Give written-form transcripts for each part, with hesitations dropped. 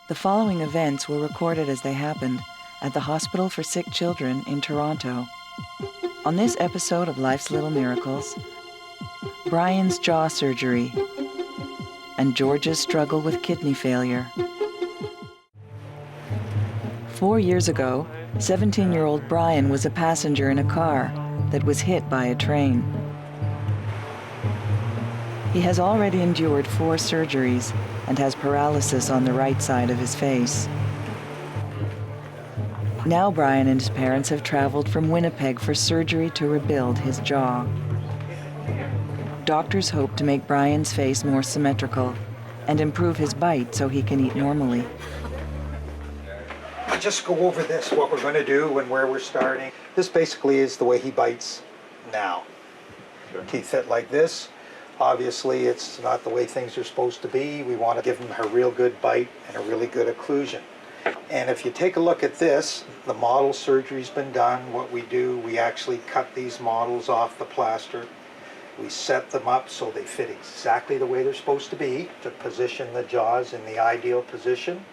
The following events were recorded as they happened at the Hospital for Sick Children in Toronto. On this episode of Life's Little Miracles, Bryan's jaw surgery and George's struggle with kidney failure. 4 years ago, 17-year-old Bryan was a passenger in a car that was hit by a train. He has already endured 4 surgeries and has paralysis on the right side of his face. Now Bryan and his parents have traveled from Winnipeg for surgery to rebuild his jaw. Doctors hope to make Bryan's face more symmetrical and improve his bite so he can eat normally. I'll just go over this, what we're going to do and where we're starting. This basically is the way he bites now. Sure. Teeth fit like this. Obviously, it's not the way things are supposed to be. We want to give him a real good bite and a really good occlusion. And if you take a look at this, the model surgery's been done. What we do, we actually cut these models off the plaster. We set them up so they fit exactly the way they're supposed to be, to position the jaws in the ideal position.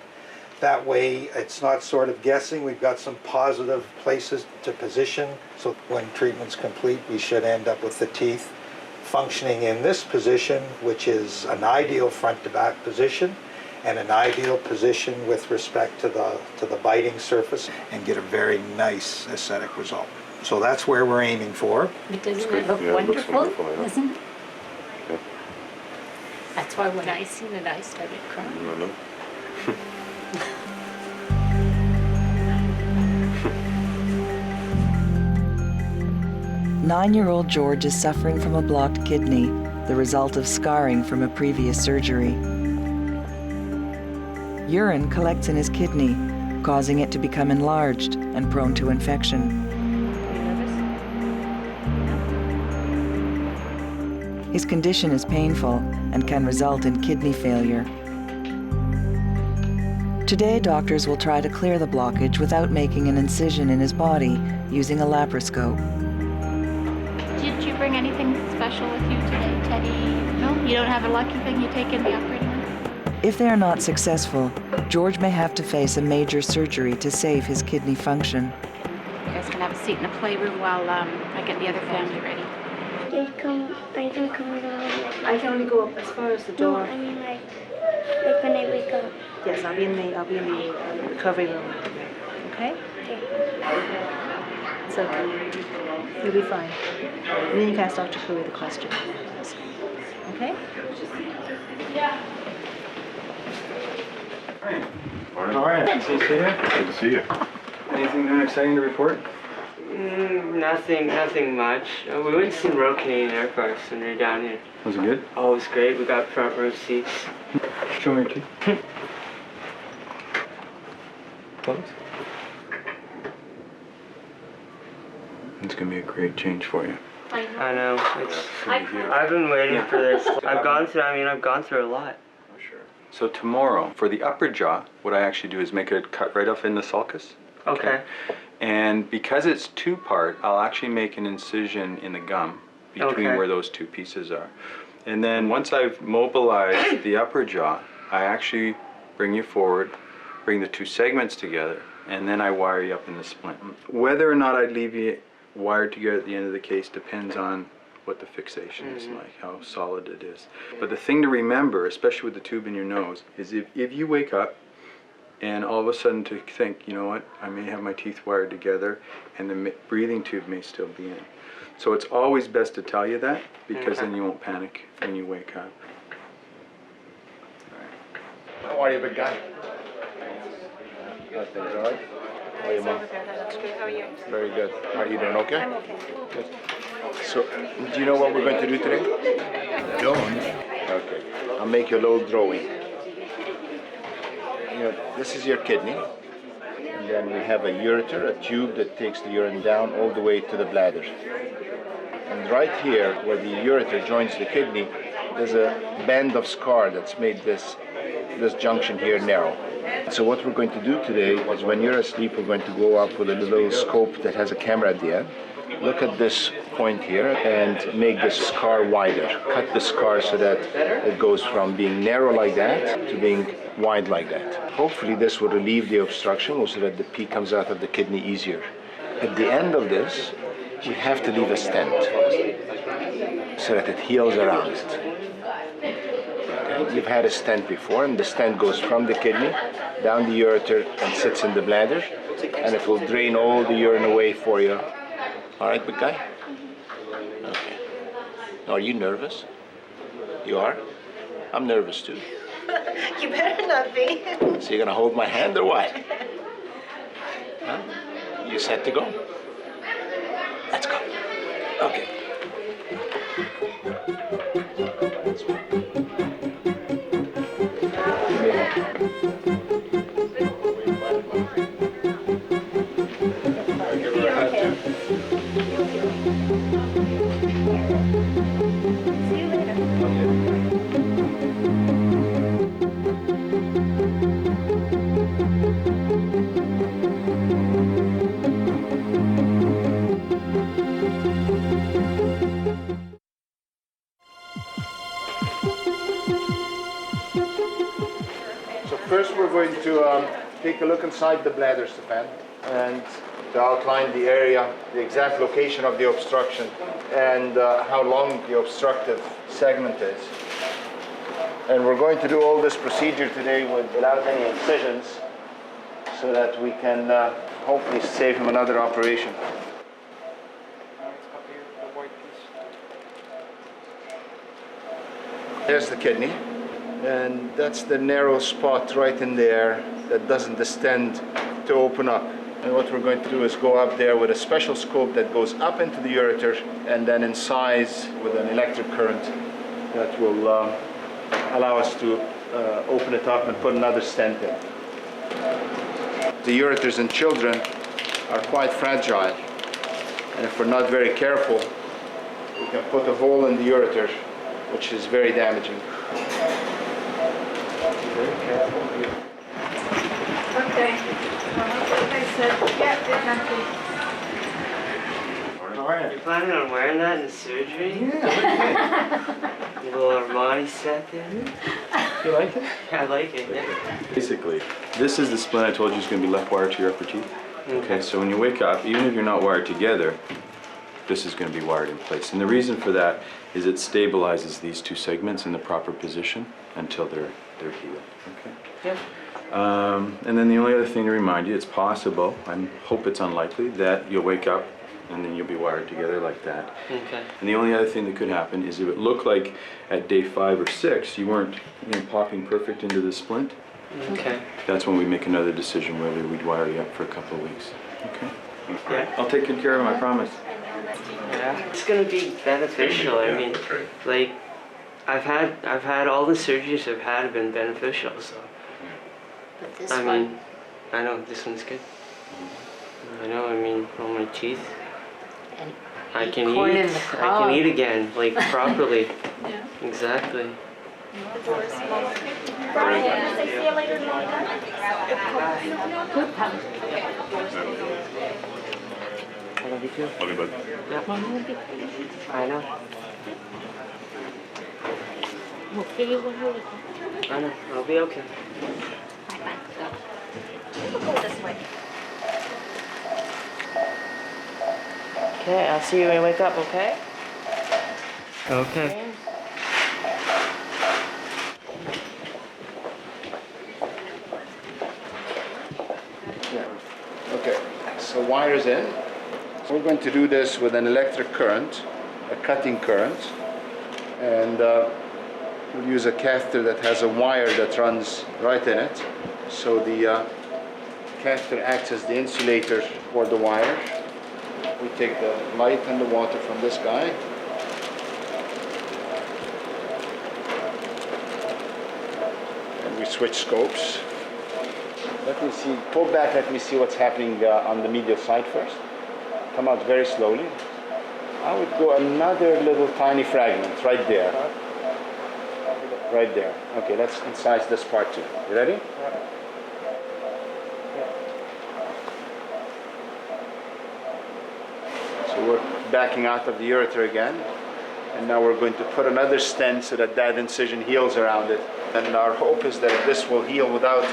That way, it's not sort of guessing. We've got some positive places to position. So when treatment's complete, we should end up with the teeth functioning in this position, which is an ideal front to back position and an ideal position with respect to the biting surface, and get a very nice aesthetic result. So that's where we're aiming for. But doesn't it look wonderful? Doesn't it? Yeah. That's why when I seen it, I started crying. 9-year-old George is suffering from a blocked kidney, the result of scarring from a previous surgery. Urine collects in his kidney, causing it to become enlarged and prone to infection. His condition is painful and can result in kidney failure. Today, doctors will try to clear the blockage without making an incision in his body using a laparoscope. Did you bring anything special with you today, Teddy? No? You don't have a lucky thing you take in the operating room? If they are not successful, George may have to face a major surgery to save his kidney function. You guys can have a seat in the playroom while I get the other family ready. I can come down. I can only go up as far as the door. No, I mean like when I wake up. Yes, I'll be in the recovery room. Okay? It's okay. You'll be fine. And then you can ask Dr. Curry the question. Okay? Morning. All right, nice to see you. Good to see you. Anything new and exciting to report? Nothing much. We went to see Royal Canadian Air Force when we were down here. Was it good? Oh, it was great. We got front row seats. Show me your teeth. Close. It's going to be a great change for you. I know. I've been waiting for this. I've gone through a lot. Oh, sure. So tomorrow, for the upper jaw, what I actually do is make a cut right off in the sulcus. Okay. And because it's two-part, I'll actually make an incision in the gum between where those two pieces are. And then once I've mobilized the upper jaw, I actually bring you forward, bring the two segments together, and then I wire you up in the splint. Whether or not I leave you wired together at the end of the case depends on what the fixation is like, how solid it is. But the thing to remember, especially with the tube in your nose, is if you wake up and all of a sudden to think, you know what, I may have my teeth wired together and the breathing tube may still be in. So it's always best to tell you that, because then you won't panic when you wake up. How are you, big guy? Things all right? How are you, Mom? How are you? Very good. Are you doing okay? I'm okay. Good. So, do you know what we're going to do today? Don't. Okay. I'll make you a little drawing. You know, this is your kidney. And then we have a ureter, a tube that takes the urine down all the way to the bladder. And right here, where the ureter joins the kidney, there's a band of scar that's made this junction here narrow. So what we're going to do today is when you're asleep, we're going to go up with a little scope that has a camera at the end. Look at this point here and make this scar wider. Cut the scar so that it goes from being narrow like that to being wide like that. Hopefully this will relieve the obstruction so that the pee comes out of the kidney easier. At the end of this, we have to leave a stent so that it heals around it. Okay? You've had a stent before, and the stent goes from the kidney down the ureter and sits in the bladder, and it will drain all the urine away for you. All right, big guy? Okay. Are you nervous? You are? I'm nervous too. You better not be. So you're gonna hold my hand or what? Huh? You set to go? Let's go. Okay. First we're going to take a look inside the bladder, Stefan, and to outline the area, the exact location of the obstruction, and how long the obstructive segment is. And we're going to do all this procedure today without any incisions so that we can hopefully save him another operation. There's the kidney. And that's the narrow spot right in there that doesn't distend to open up. And what we're going to do is go up there with a special scope that goes up into the ureter and then incise with an electric current that will allow us to open it up and put another stent in. The ureters in children are quite fragile, and if we're not very careful, we can put a hole in the ureter, which is very damaging. Very careful here. Okay. Like I said, yeah, How are you? You planning on wearing that in the surgery? Yeah, Little Armani set there? you like it? Yeah, I like it, yeah. Basically, this is the splint I told you is going to be left wired to your upper teeth. Okay, so when you wake up, even if you're not wired together, this is going to be wired in place. And the reason for that is it stabilizes these two segments in the proper position until they're healed. Okay. Yeah. And then the only other thing to remind you, it's possible, I hope it's unlikely, that you'll wake up and then you'll be wired together like that. Okay. And the only other thing that could happen is if it looked like at day 5 or 6 you weren't popping perfect into the splint, Okay. that's when we make another decision whether we'd wire you up for a couple of weeks. Okay? Yeah. I'll take good care of him, I promise. Yeah. It's gonna be beneficial. I mean, like, I've had all the surgeries I've had have been beneficial. So. But this I one, mean, I know this one's good. I know. I mean, all my teeth. and I eat can corn eat. in the I cob. can eat again, like properly. Yeah. Exactly. Bryan, can I say see you later, Mom? I love you too. Love you, bud. Yeah. I know. Okay, you want to I know. I'll be okay. Bye-bye. We'll go this way. Okay, I'll see you when you wake up, okay? Okay. Yeah. Okay. So wires in. We're going to do this with an electric current, a cutting current, and we'll use a catheter that has a wire that runs right in it. So the catheter acts as the insulator for the wire. We take the light and the water from this guy. And we switch scopes. Let me see, pull back, let me see what's happening on the medial side first. Come out very slowly. I would go another little tiny fragment right there. Right there. Okay, let's incise this part too. You ready? So we're backing out of the ureter again. And now we're going to put another stent so that that incision heals around it. And our hope is that this will heal without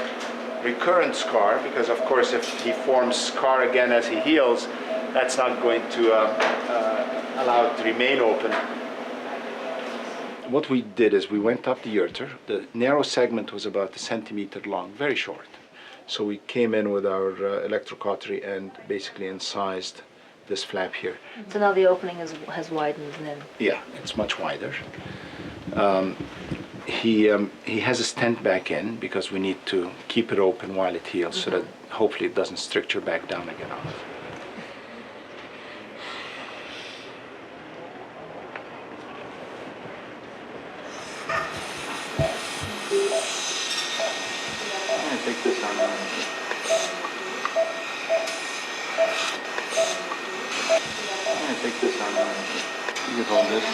recurrent scar, because of course if he forms scar again as he heals, that's not going to allow it to remain open. What we did is we went up the ureter. The narrow segment was about 1 centimeter long, very short. So we came in with our electrocautery and basically incised this flap here. So now the opening has widened then? Yeah, it's much wider. He has a stent back in because we need to keep it open while it heals, so that hopefully it doesn't stricture back down again. I'm going to take this on. I'm going to take this on. You can hold this.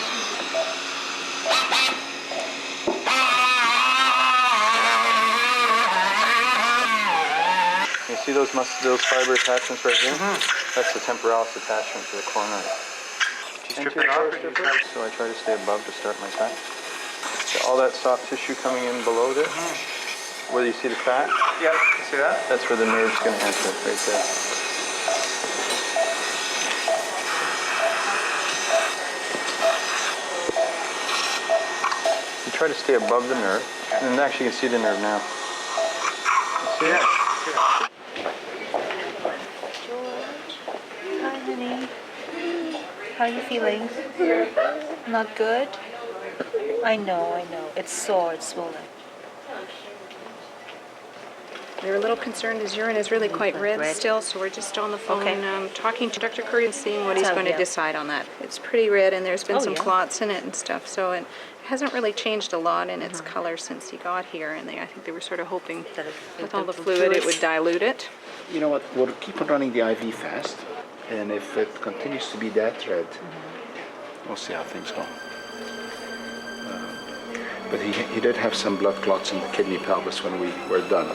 You see those fiber attachments right here? That's the temporalis attachment to the coronary. Strip it off. So I try to stay above to start my cut. So all that soft tissue coming in below this, where you see the fat? Yep, you see that? That's where the nerve's going to enter, right there. You try to stay above the nerve, and actually you can see the nerve now. You see it? Hi, honey. How are you feeling? Not good? I know. It's sore, it's swollen. We're a little concerned. His urine is really quite red still, so we're just on the phone talking to Dr. Curry and seeing what he's going to decide on that. It's pretty red, and there's been some clots in it and stuff, so it hasn't really changed a lot in its color since he got here, and I think they were sort of hoping that with all the fluid it would dilute it. You know what, we'll keep on running the IV fast, and if it continues to be that red, we'll see how things go. But he did have some blood clots in the kidney pelvis when we were done.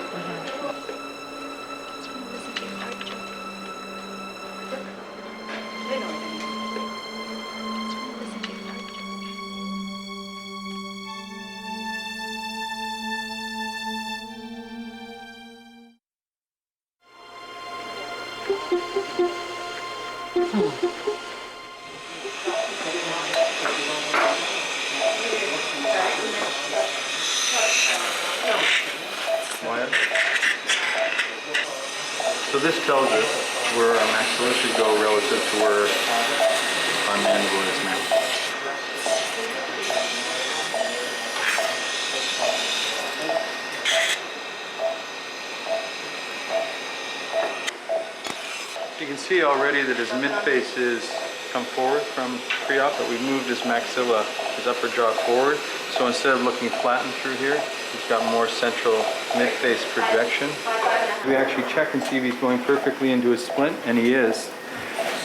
So this tells us where our maxilla should go relative to where our mandible is now. You can see already that his mid-face is come forward from pre-op, but we moved his maxilla, his upper jaw forward. So instead of looking flattened through here, he's got more central mid-face projection. We actually check and see if he's going perfectly into his splint, and he is.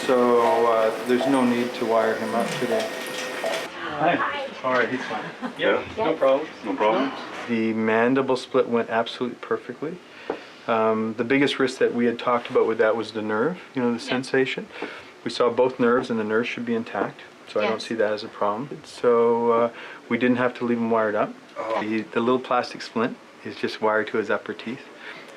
So there's no need to wire him up today. Hi. All right, he's fine. Yeah, no problem. No problem. The mandible split went absolutely perfectly. The biggest risk that we had talked about with that was the nerve, the sensation. We saw both nerves, and the nerves should be intact, so I don't see that as a problem. So we didn't have to leave him wired up. The little plastic splint is just wired to his upper teeth,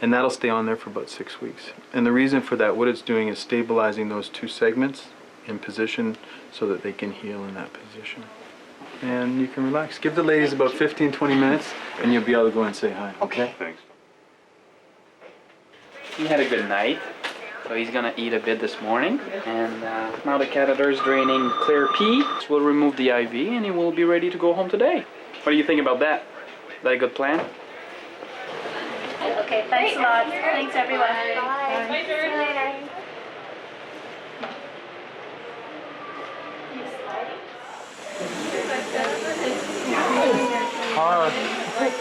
and that'll stay on there for about 6 weeks. And the reason for that, what it's doing is stabilizing those two segments in position so that they can heal in that position. And you can relax. Give the ladies about 15-20 minutes, and you'll be able to go and say hi. Okay. Thanks. He had a good night. So he's gonna eat a bit this morning, and now the catheter is draining clear pee. So we'll remove the IV, and he will be ready to go home today. What do you think about that? Is that a good plan? Okay, thanks a lot. Thanks, everyone. Bye. Hi,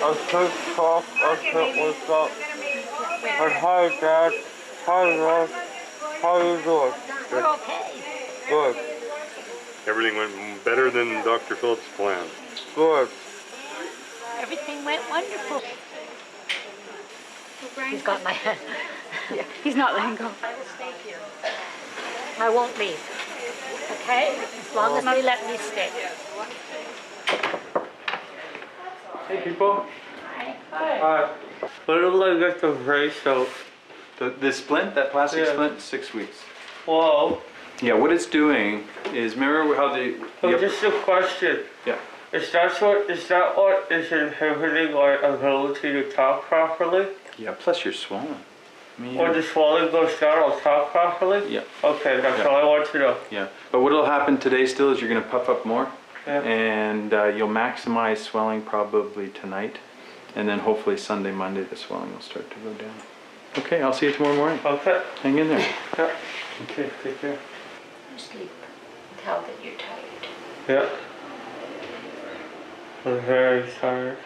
I took off, I took what's up. And hi, Dad. Hi, Ross. How you doing? We're okay. Good. Everything went better than Dr. Phillips' plan. Good. Everything went wonderful. Brian's got my hand. Yeah, he's not letting go. I will stay here. I won't leave. Okay? As long as they let me stay. Hey, people. Hi. What did I get the brace out? The splint, that plastic Yeah. splint, 6 weeks. Whoa. Yeah, what it's doing is, remember how So just a question. Yeah. Is that what is inhibiting my ability to talk properly? Yeah, plus you're swollen. I mean, When the swelling goes down, I'll talk properly? Yeah. Okay, that's Yeah. all I want to know. Yeah, but what'll happen today still is you're gonna puff up more, Yeah. and you'll maximize swelling probably tonight, and then hopefully Sunday, Monday, the swelling will start to go down. Okay, I'll see you tomorrow morning. Okay. Hang in there. Yeah. Okay, take care. You sleep. Tell that you're tired. Yeah. I'm very tired.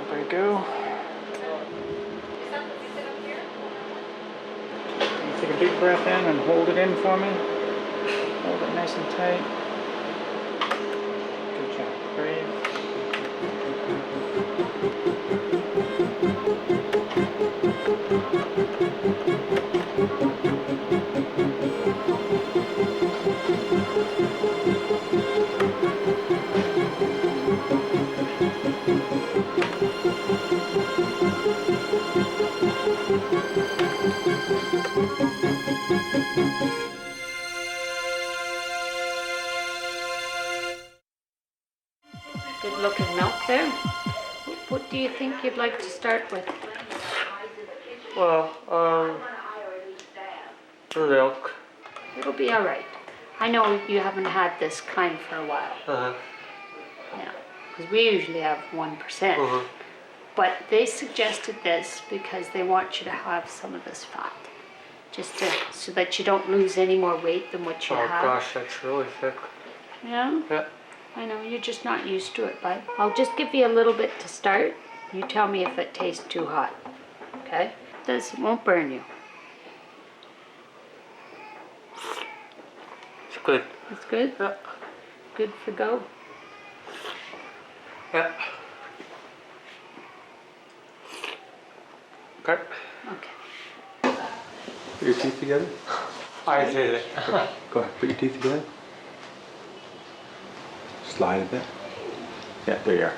There you go. Take a big breath in and hold it in for me. Hold it nice and tight. Good job. Breathe. Good looking milk there. What do you think you'd like to start with? Well, milk. It'll be all right. I know you haven't had this kind for a while. Uh-huh. Yeah, because we usually have 1%. Uh-huh. But they suggested this because they want you to have some of this fat, just so that you don't lose any more weight than what you Oh have. gosh, that's really thick. Yeah? Yeah. I know, you're just not used to it, bud. I'll just give you a little bit to start. You tell me if it tastes too hot, okay? It won't burn you. It's good. It's good? Yeah. Good for go? Yeah. Okay. Okay. Put your teeth together. I did it. Go ahead, put your teeth together. Slide a bit. Yeah, there you are.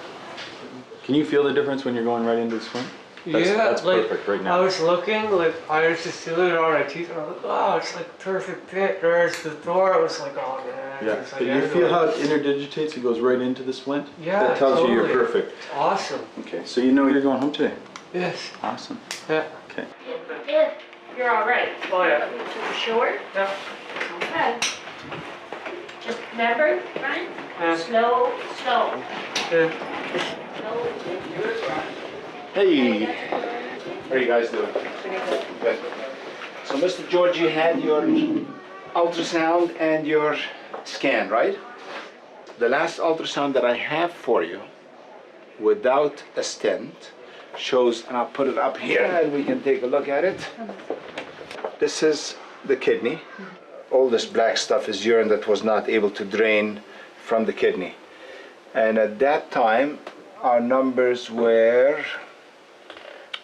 Can you feel the difference when you're going right into the swing? That's like, perfect right now. I was looking, like, I was just feeling it on my teeth, and I was like, oh, it's like perfect fit. There's the door. I was like, oh man. Yeah, It's like, but you feel how it interdigitates? It goes right into the splint? Yeah, that tells you you're totally. perfect. It's awesome. Okay, so you know you're going home today? Yes. Awesome. Yeah. Okay. Yeah, you're all right. Oh yeah. You sure? Yeah. Okay. Just remember, Brian? Yeah. Slow. Yeah. Hey, how are you guys doing? Good. So, Mr. George, you had your ultrasound and your scan, right? The last ultrasound that I have for you, without a stent, shows, and I'll put it up here and we can take a look at it. This is the kidney. All this black stuff is urine that was not able to drain from the kidney. And at that time, our numbers were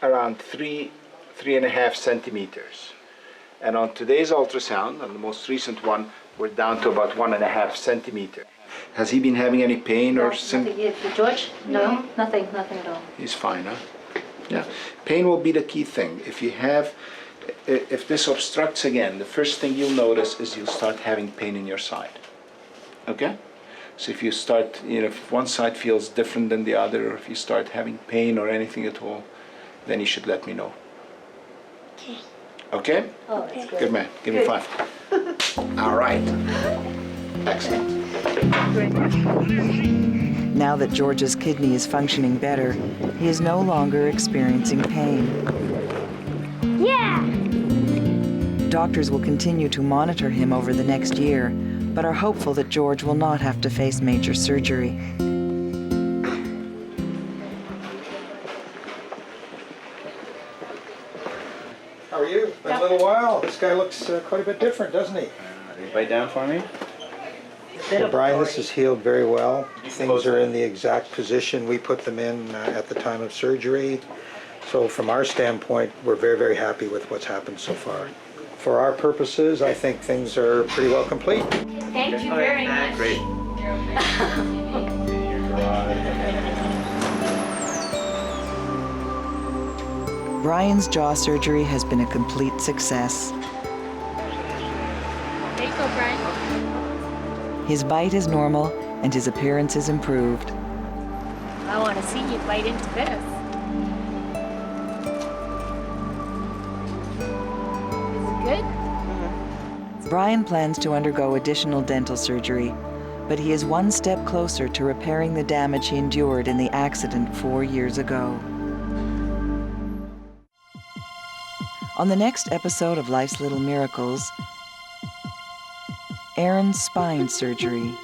around 3.5 centimeters. And on today's ultrasound, on the most recent one, we're down to about 1.5 centimeters. Has he been having any pain or Nothing yet. George? No, nothing at all. He's fine, huh? Yeah. Pain will be the key thing. If this obstructs again, the first thing you'll notice is you'll start having pain in your side. Okay? So if you start, if one side feels different than the other, or if you start having pain or anything at all, then you should let me know. Okay. Okay? Oh, that's good. Good man. Give me 5. All right. Excellent. Now that George's kidney is functioning better, he is no longer experiencing pain. Yeah! Doctors will continue to monitor him over the next year, but are hopeful that George will not have to face major surgery. How are you? Been a little while. This guy looks quite a bit different, doesn't he? Bite down for me. Well, Bryan, this is healed very well. Things are in the exact position we put them in at the time of surgery. So from our standpoint, we're very, very happy with what's happened so far. For our purposes, I think things are pretty well complete. Thank you very much. Great. Bryan's jaw surgery has been a complete success. There you go, Bryan. His bite is normal and his appearance is improved. I want to see you bite into this. Is it good? Bryan plans to undergo additional dental surgery, but he is one step closer to repairing the damage he endured in the accident 4 years ago. On the next episode of Life's Little Miracles, Erin's spine surgery.